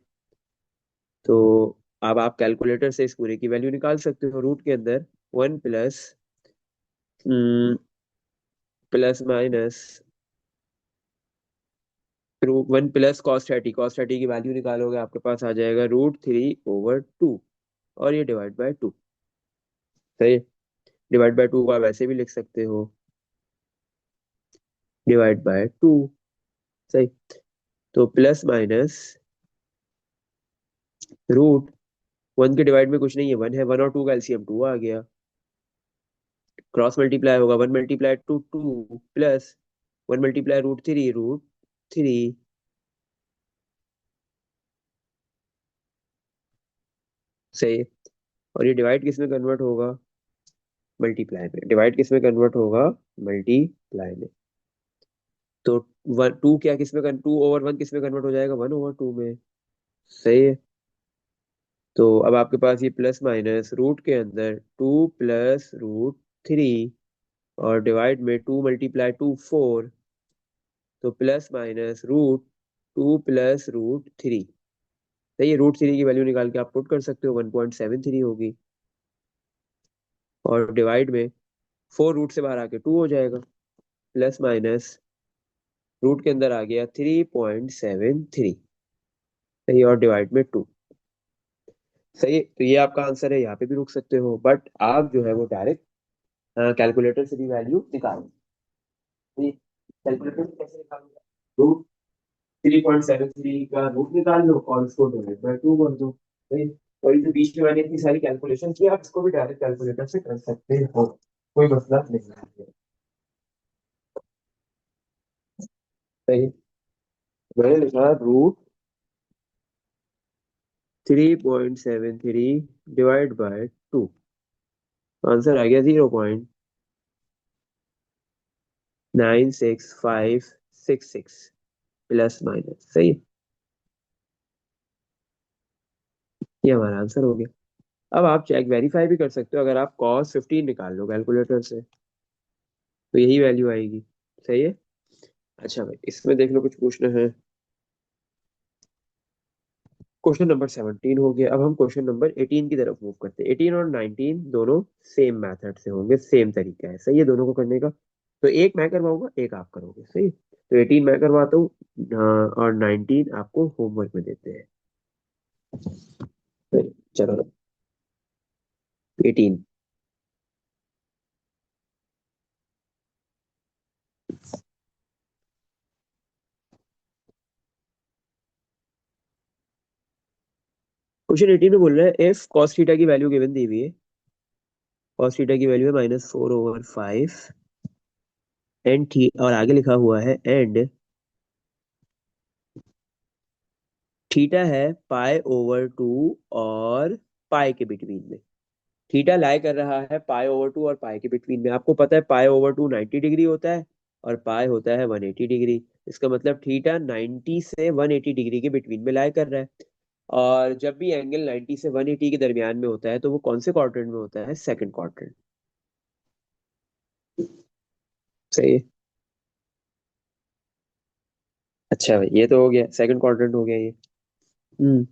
तो अब आप कैलकुलेटर से इस पूरे की वैल्यू निकाल सकते हो। रूट के अंदर 1 plus minus root 1 + cos 30, cos 30 की वैल्यू निकालोगे आपके पास आ जाएगा √3/2, और ये डिवाइड बाय 2। सही है, डिवाइड बाय 2 को आप ऐसे भी लिख सकते हो, डिवाइड बाय 2। सही, तो प्लस माइनस रूट, वन के डिवाइड में कुछ नहीं है, वन है, वन और टू का एलसीएम टू आ गया, क्रॉस मल्टीप्लाई होगा, one multiply two two plus one multiply root three. सही। और ये डिवाइड किस में कन्वर्ट होगा? मल्टीप्लाई में। डिवाइड किस में कन्वर्ट होगा? मल्टीप्लाई में। तो वन टू क्या किस में, टू ओवर वन किस में कन्वर्ट हो जाएगा? वन ओवर टू में। सही है। तो अब आपके पास ये प्लस माइनस रूट के अंदर टू प्लस रूट थ्री, और डिवाइड में टू मल्टीप्लाई टू फोर, तो plus minus root two plus root three. सही है। रूट थ्री की वैल्यू निकाल के आप पुट कर सकते हो, 1.73 होगी। और डिवाइड में फोर रूट से बाहर आके टू हो जाएगा, प्लस माइनस रूट के अंदर आ गया 3.73। सही। और डिवाइड में टू। सही है। तो ये आपका आंसर है, यहाँ पे भी रुक सकते हो, बट आप जो है वो डायरेक्ट कैलकुलेटर से भी वैल्यू निकालो। कैलकुलेटर से कैसे निकालोगे? रूट 3.73 का रूट निकाल लो और उसको डिवाइड बाय टू कर दो। सही। और ये जो बीच में मैंने इतनी सारी कैलकुलेशन की, आप इसको भी डायरेक्ट कैलकुलेटर से कर सकते हो, कोई मसला नहीं है। सही। मैंने लिखा root 3.73 divide by two, answer आ गया 0.96566 प्लस माइनस। सही। ये हमारा आंसर हो गया। अब आप चेक वेरीफाई भी कर सकते हो, अगर आप cos 15 निकाल लो कैलकुलेटर से तो यही वैल्यू आएगी। सही है। अच्छा भाई, इसमें देख लो कुछ पूछना है। क्वेश्चन नंबर 17 हो गया, अब हम क्वेश्चन नंबर 18 की तरफ मूव करते हैं। 18 और 19 दोनों सेम मेथड से होंगे, सेम तरीका है। सही है दोनों को करने का। तो एक मैं करवाऊंगा, एक आप करोगे। सही। तो 18 मैं करवाता हूँ, और 19 आपको होमवर्क में देते हैं। सही, चलो 18। क्वेश्चन 18 में बोल रहा है इफ कॉस थीटा की वैल्यू गिवन दी हुई है, कॉस थीटा की वैल्यू है -4/5, एंड थी और आगे लिखा हुआ है एंड थीटा है पाई/2 और पाई के बिटवीन में। थीटा लाई कर रहा है पाई/2 और पाई के बिटवीन में। आपको पता है पाई/2 90 डिग्री होता है और पाई होता है 180 डिग्री। इसका मतलब थीटा 90 से 180 डिग्री के बिटवीन में लाई कर रहा है। और जब भी एंगल 90 से 180 के दरमियान में होता है तो वो कौन से क्वाड्रेंट में होता है? Second quadrant. सही है। अच्छा भाई, ये तो हो गया, सेकंड क्वाड्रेंट हो गया ये। हम्म।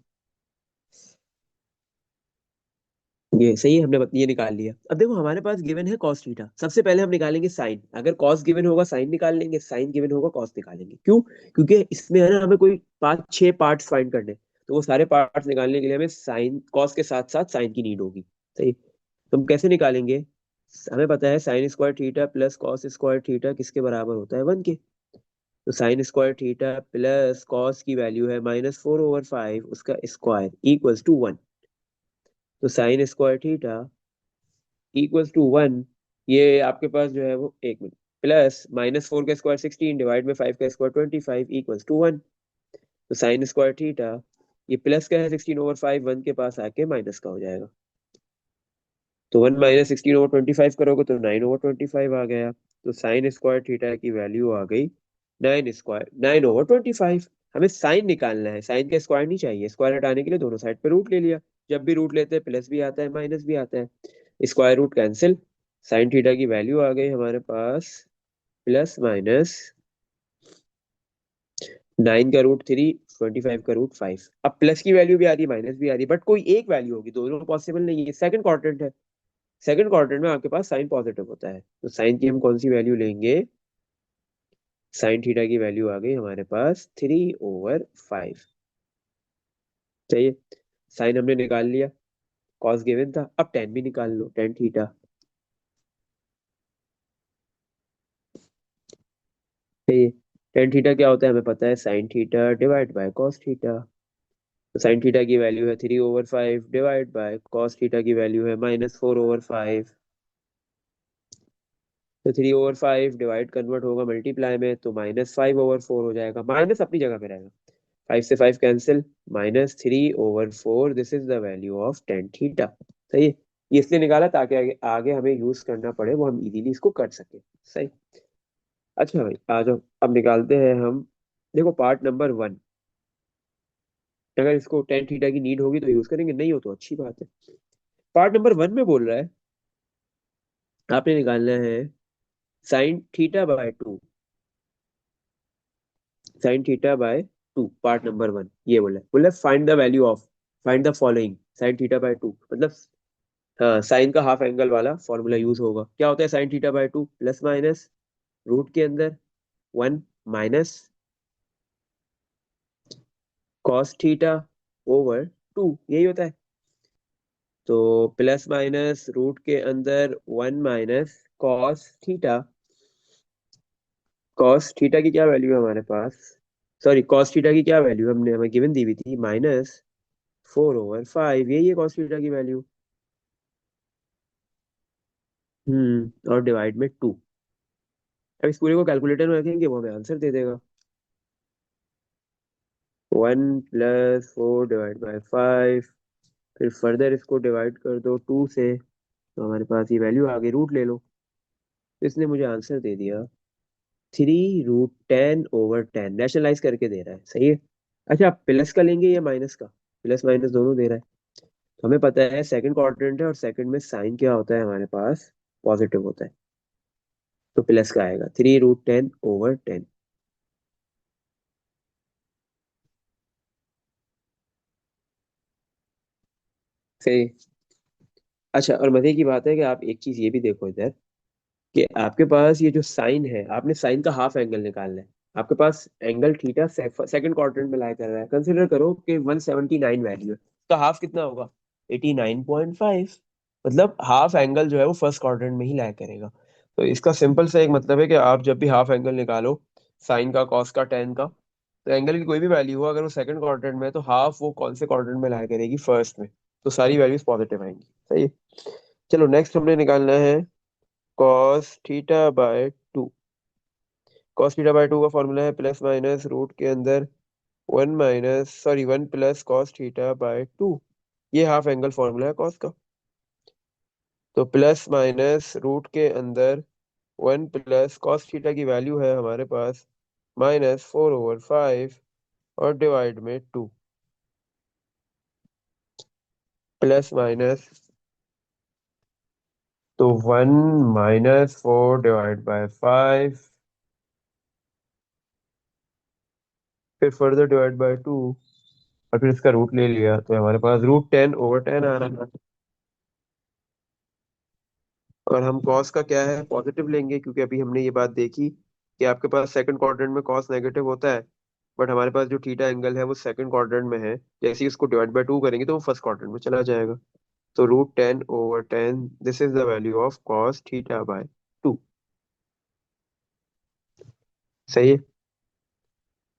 ये सही है, हमने ये निकाल लिया। अब देखो हमारे पास गिवन है cos थीटा, सबसे पहले हम निकालेंगे साइन। अगर cos गिवन होगा साइन निकाल लेंगे, साइन गिवन होगा cos निकालेंगे। क्यों? क्योंकि इसमें है ना हमें कोई पांच छह पार्ट्स फाइंड करने, तो वो सारे पार्ट्स निकालने के लिए हमें साइन cos के साथ साथ साइन की नीड होगी। सही। तो हम कैसे निकालेंगे? हमें पता है sine square theta plus cos square theta किसके बराबर होता है? वन के। तो sine square theta plus cos की वैल्यू है -4/5, उसका स्क्वायर इक्वल्स टू वन। तो sine square theta equals to one, ये आपके पास जो है वो, एक मिनट, प्लस -4 का स्क्वायर 16 डिवाइड में 5 का स्क्वायर 25 इक्वल्स टू वन। तो साइन स्क्वायर थीटा, ये प्लस का है 16/5, वन के पास आके माइनस का हो जाएगा। तो 1 - 16/25 करोगे तो 9/25 आ गया। तो साइन स्क्वायर थीटा की वैल्यू आ गई 9/25। हमें साइन निकालना है, साइन का स्क्वायर नहीं चाहिए। स्क्वायर हटाने के लिए दोनों साइड पे रूट ले लिया। जब भी रूट लेते हैं प्लस भी आता है माइनस भी आता है, square root cancel. Sine theta की वैल्यू आ गई हमारे पास +9 का रूट 3, 25 का रूट 5। अब प्लस की वैल्यू भी आ रही है माइनस भी आ रही है, बट कोई एक वैल्यू होगी, दोनों पॉसिबल नहीं है। सेकंड क्वाड्रेंट है, सेकंड क्वाड्रेंट में आपके पास साइन पॉजिटिव होता है, तो साइन की हम कौन सी वैल्यू लेंगे? साइन थीटा की वैल्यू आ गई हमारे पास 3/5। चाहिए। साइन हमने निकाल लिया, कॉस गिवन था। अब टेन भी निकाल लो, टेन थीटा। चाहिए। टेन थीटा क्या होता है हमें पता है, sine theta divide by cos theta. तो साइन थीटा की वैल्यू है 3/5 डिवाइड बाय कॉस थीटा की वैल्यू है -4/5। तो 3/5 डिवाइड कन्वर्ट होगा मल्टीप्लाई में, तो -5/4 हो जाएगा, माइनस अपनी जगह पे रहेगा, 5 से 5 cancel, -3/4, this is the value of ten theta. सही है। ये इसलिए निकाला ताकि आगे हमें यूज करना पड़े, वो हम इजीली इसको कर सके। सही। अच्छा भाई आ जाओ, अब निकालते हैं हम। देखो पार्ट नंबर 1, अगर इसको टेन थीटा की नीड होगी तो यूज करेंगे, नहीं हो तो अच्छी बात है। पार्ट नंबर 1 में बोल रहा है आपने निकालना है sine theta by two, sine theta by two, part number 1 ये बोला find the value of, find the following sine theta by two, मतलब हाँ साइन का हाफ एंगल वाला फॉर्मूला यूज होगा। क्या होता है sine theta by two, plus minus root के अंदर 1 minus cos theta over two, यही होता है। तो प्लस माइनस रूट के अंदर 1 minus cos theta, cos theta की क्या वैल्यू है हमारे पास, सॉरी कॉस थीटा की क्या वैल्यू हमने हमें गिवन दी हुई थी, -4/5, यही है कॉस थीटा की वैल्यू। और डिवाइड में टू। अब इस पूरे को कैलकुलेटर में रखेंगे, वो हमें आंसर दे देगा, 1 + 4/5। फिर फर्दर इसको डिवाइड कर दो टू से, तो हमारे पास ये वैल्यू आ गई, रूट ले लो। तो इसने मुझे आंसर दे दिया 3√10/10, रैशनलाइज करके दे रहा है। सही है। अच्छा आप प्लस का लेंगे या माइनस का, प्लस माइनस दोनों दे रहा है। तो हमें पता है सेकंड क्वाड्रेंट है और सेकंड में साइन क्या होता है हमारे पास, पॉजिटिव होता है। तो प्लस का आएगा 3√10/10। सही। अच्छा और मजे की बात है कि आप एक चीज ये भी देखो इधर, कि आपके पास ये जो साइन है, आपने साइन का हाफ एंगल निकालना है। आपके पास एंगल थीटा सेकंड क्वाड्रेंट में लाई कर रहा है, कंसीडर करो कि 179 वैल्यू है, तो हाफ कितना होगा, 89.5। मतलब हाफ एंगल जो है वो फर्स्ट क्वाड्रेंट में ही लाई करेगा। तो इसका सिंपल सा एक मतलब है कि आप जब भी हाफ एंगल निकालो, साइन का, कॉस का, टेन का, तो एंगल की कोई भी वैल्यू हो, अगर वो सेकंड क्वाड्रेंट में है तो हाफ वो कौन से क्वाड्रेंट में लाई करेगी, फर्स्ट में। तो सारी वैल्यूज पॉजिटिव आएंगी। सही है। चलो नेक्स्ट हमने निकालना है cos theta by to. Cos theta by to का फॉर्मूला है प्लस माइनस रूट के अंदर 1 कॉस थीटा बाय टू। ये हाफ एंगल फॉर्मूला है कॉस का। तो प्लस माइनस रूट के अंदर 1 कॉस थीटा की वैल्यू है हमारे पास -4/5 और डिवाइड में टू, प्लस माइनस, तो 1 - 4/5, फिर फर्दर डिवाइड बाय टू, और फिर इसका रूट ले लिया, तो हमारे पास √10/10 आ रहा है। और हम कॉस का क्या है, पॉजिटिव लेंगे, क्योंकि अभी हमने ये बात देखी कि आपके पास सेकंड क्वाड्रेंट में कॉस नेगेटिव होता है, बट हमारे पास जो थीटा एंगल है वो सेकंड क्वाड्रेंट में है, जैसे ही उसको डिवाइड बाय टू करेंगे तो वो फर्स्ट क्वाड्रेंट में चला जाएगा। तो √10/10, this is the value of cos theta by to. सही है।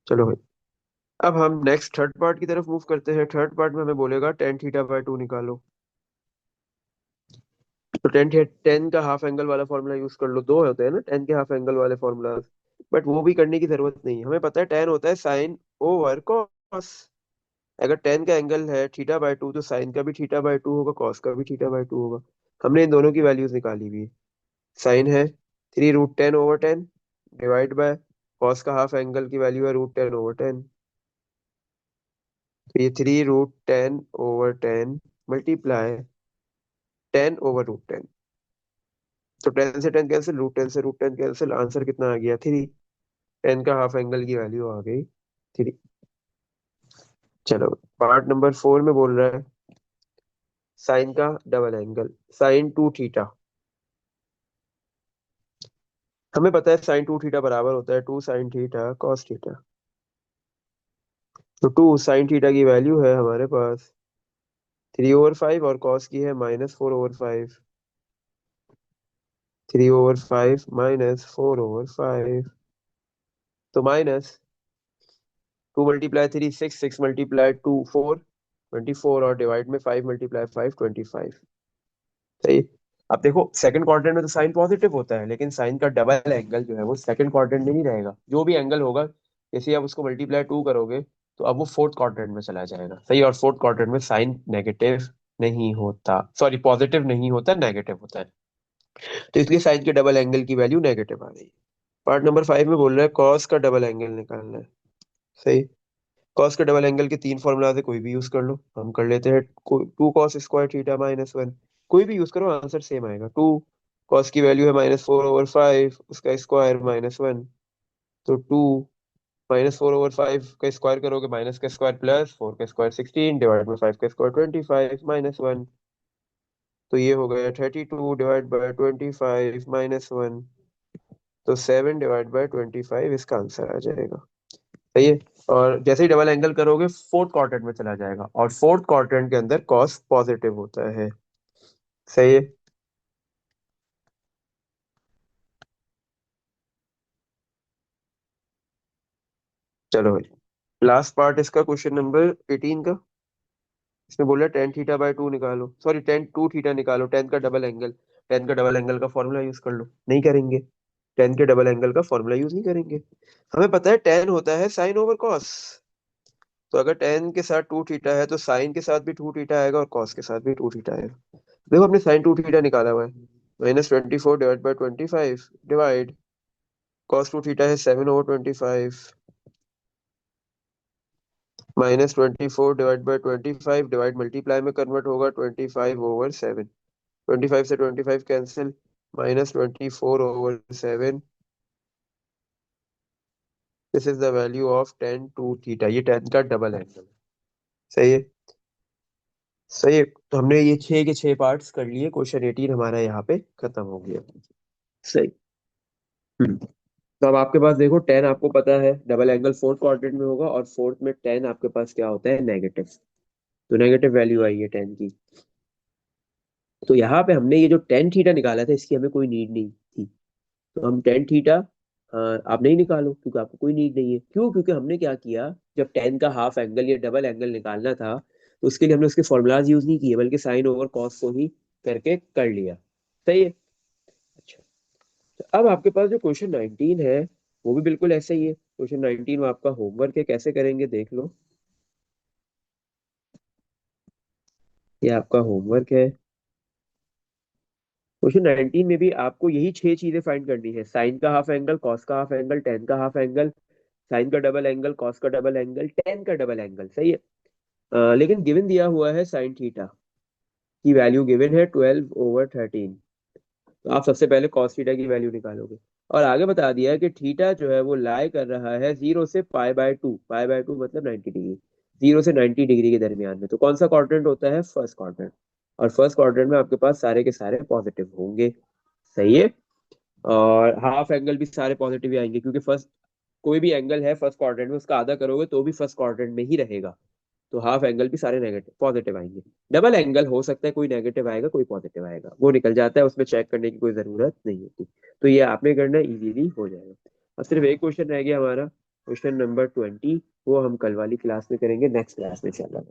चलो भाई, अब हम नेक्स्ट थर्ड पार्ट की तरफ मूव करते हैं। थर्ड पार्ट में हमें बोलेगा टेन थीटा बाय टू निकालो। तो टेन का हाफ एंगल वाला फॉर्मूला यूज कर लो, दो होते हैं ना टेन के हाफ एंगल वाले फॉर्मूला, बट वो भी करने की जरूरत नहीं है। हमें पता है टेन होता है साइन ओवर कॉस। अगर टेन का एंगल है थीटा बाय टू, तो साइन का भी थीटा बाय टू होगा, कॉस का भी थीटा बाय टू होगा। हमने इन दोनों की वैल्यूज निकाली हुई है। साइन है 3√10/10 डिवाइड बाय कॉस का हाफ एंगल की वैल्यू है √10/10। तो ये 3√10/10 मल्टीप्लाई 10/√10। तो 10 से 10 कैंसिल, √10 से √10 कैंसिल, आंसर कितना आ गया, 3। टेन का हाफ एंगल की वैल्यू आ गई 3। चलो पार्ट नंबर 4 में बोल रहा है साइन का double angle, sign two theta. हमें पता है साइन टू थीटा बराबर होता है 2 sin θ cos θ। तो 2 sin θ की वैल्यू है हमारे पास 3/5, और कॉस की है -4/5। 3/5 -4/5, तो माइनस 2 × 3 6, 6 × 2 4, 24, और डिवाइड में 5 × 5 25। सही। अब देखो सेकंड क्वाड्रेंट में तो साइन पॉजिटिव होता है, लेकिन साइन का डबल एंगल जो है वो सेकंड क्वाड्रेंट में नहीं रहेगा। जो भी एंगल होगा, जैसे आप उसको मल्टीप्लाई 2 करोगे तो अब वो फोर्थ क्वाड्रेंट में चला जाएगा। सही। और फोर्थ क्वाड्रेंट में साइन नेगेटिव नहीं होता, सॉरी पॉजिटिव नहीं होता, नेगेटिव होता है। तो इसलिए साइन के डबल एंगल की वैल्यू नेगेटिव आ रही है। पार्ट नंबर 5 में बोल रहा है कॉस का डबल एंगल निकालना है। सही। कॉस के डबल एंगल के 3 फॉर्मूला है, कोई भी यूज कर लो। हम कर लेते हैं 2 cos² θ - 1। कोई भी यूज करो, आंसर सेम आएगा। 2 cos की वैल्यू है -4/5, उसका स्क्वायर -1। तो 2 - 4/5 का स्क्वायर करोगे, माइनस का स्क्वायर प्लस 4 का स्क्वायर 16, डिवाइड में 5 का स्क्वायर 25 -1। तो ये हो गया 32 ÷ 25 - 1। तो 7 ÷ 25 इसका आंसर आ जाएगा। सही है। और जैसे ही डबल एंगल करोगे फोर्थ क्वाड्रेंट में चला जाएगा, और फोर्थ क्वाड्रेंट के अंदर कॉस पॉजिटिव होता है। सही है। चलो भाई, लास्ट पार्ट इसका क्वेश्चन नंबर 18 का। इसमें बोला 10 θ/2 निकालो, सॉरी 10 2 θ निकालो, 10 का डबल एंगल। 10 का डबल एंगल का फॉर्मूला यूज कर लो। नहीं करेंगे। 10 के डबल एंगल का फॉर्मूला यूज नहीं करेंगे। हमें पता है 10 होता है साइन ओवर कॉस। तो अगर 10 के साथ 2 θ है तो साइन के साथ भी 2 θ आएगा और कॉस के साथ भी 2 θ आएगा। देखो अपने साइन 2 θ निकाला हुआ है। -24 ÷ 25 डिवाइड, cos 2 θ है 7/25, -24 ÷ 25 डिवाइड, मल्टीप्लाई में कन्वर्ट होगा 25/7। 25 से 25 cancel, -24/7। This is the value of tan two theta. ये 10 का डबल एंगल। सही है। सही है। तो हमने ये 6 के 6 पार्ट्स कर लिए। क्वेश्चन 18 हमारा यहाँ पे खत्म हो गया। सही। तो अब आपके पास देखो 10 आपको पता है डबल एंगल फोर्थ क्वाड्रेंट में होगा, और फोर्थ में 10 आपके पास क्या होता है, नेगेटिव। तो नेगेटिव वैल्यू आई है 10 की। तो यहाँ पे हमने ये जो 10 θ निकाला था, इसकी हमें कोई नीड नहीं थी। तो हम 10 θ आप नहीं निकालो, क्योंकि आपको कोई नीड नहीं है। क्यों? क्योंकि हमने क्या किया, जब 10 का हाफ एंगल या डबल एंगल निकालना था, तो उसके लिए हमने उसके फॉर्मूलाज यूज नहीं किए, बल्कि साइन ओवर कॉस को ही करके कर लिया। सही है। अच्छा। तो अब आपके पास जो क्वेश्चन 19 है, वो भी बिल्कुल ऐसा ही है। क्वेश्चन 19 में आपका होमवर्क है, कैसे करेंगे देख लो। ये आपका होमवर्क है। क्वेश्चन 19 में भी आपको यही 6 चीजें फाइंड करनी है। साइन का हाफ एंगल, कॉस का हाफ एंगल, टेन का हाफ एंगल, साइन का डबल एंगल, कॉस का डबल एंगल, टेन का डबल एंगल। सही है। लेकिन गिवन दिया हुआ है साइन थीटा की वैल्यू, गिवन है 12/13। तो आप सबसे पहले कॉस थीटा की वैल्यू निकालोगे। और आगे बता दिया है कि थीटा जो है वो लाई कर रहा है 0 से π/2। π/2 मतलब 90 डिग्री। 0 से 90 डिग्री के दरमियान में। तो कौन सा क्वाड्रेंट होता है, फर्स्ट क्वाड्रेंट। और फर्स्ट क्वाड्रेंट में आपके पास सारे के सारे पॉजिटिव होंगे। सही है। और हाफ एंगल भी सारे पॉजिटिव ही आएंगे, क्योंकि फर्स्ट कोई भी एंगल है फर्स्ट क्वाड्रेंट में, उसका आधा करोगे तो भी फर्स्ट क्वाड्रेंट में ही रहेगा। तो हाफ एंगल भी सारे नेगेटिव पॉजिटिव आएंगे। डबल एंगल हो सकता है कोई नेगेटिव आएगा कोई पॉजिटिव आएगा, वो निकल जाता है, उसमें चेक करने की कोई जरूरत नहीं होती। तो ये आपने करना, इजीली हो जाएगा। अब सिर्फ एक क्वेश्चन रह गया हमारा, क्वेश्चन नंबर 20। वो हम कल वाली क्लास में करेंगे, नेक्स्ट क्लास में इंशाल्लाह।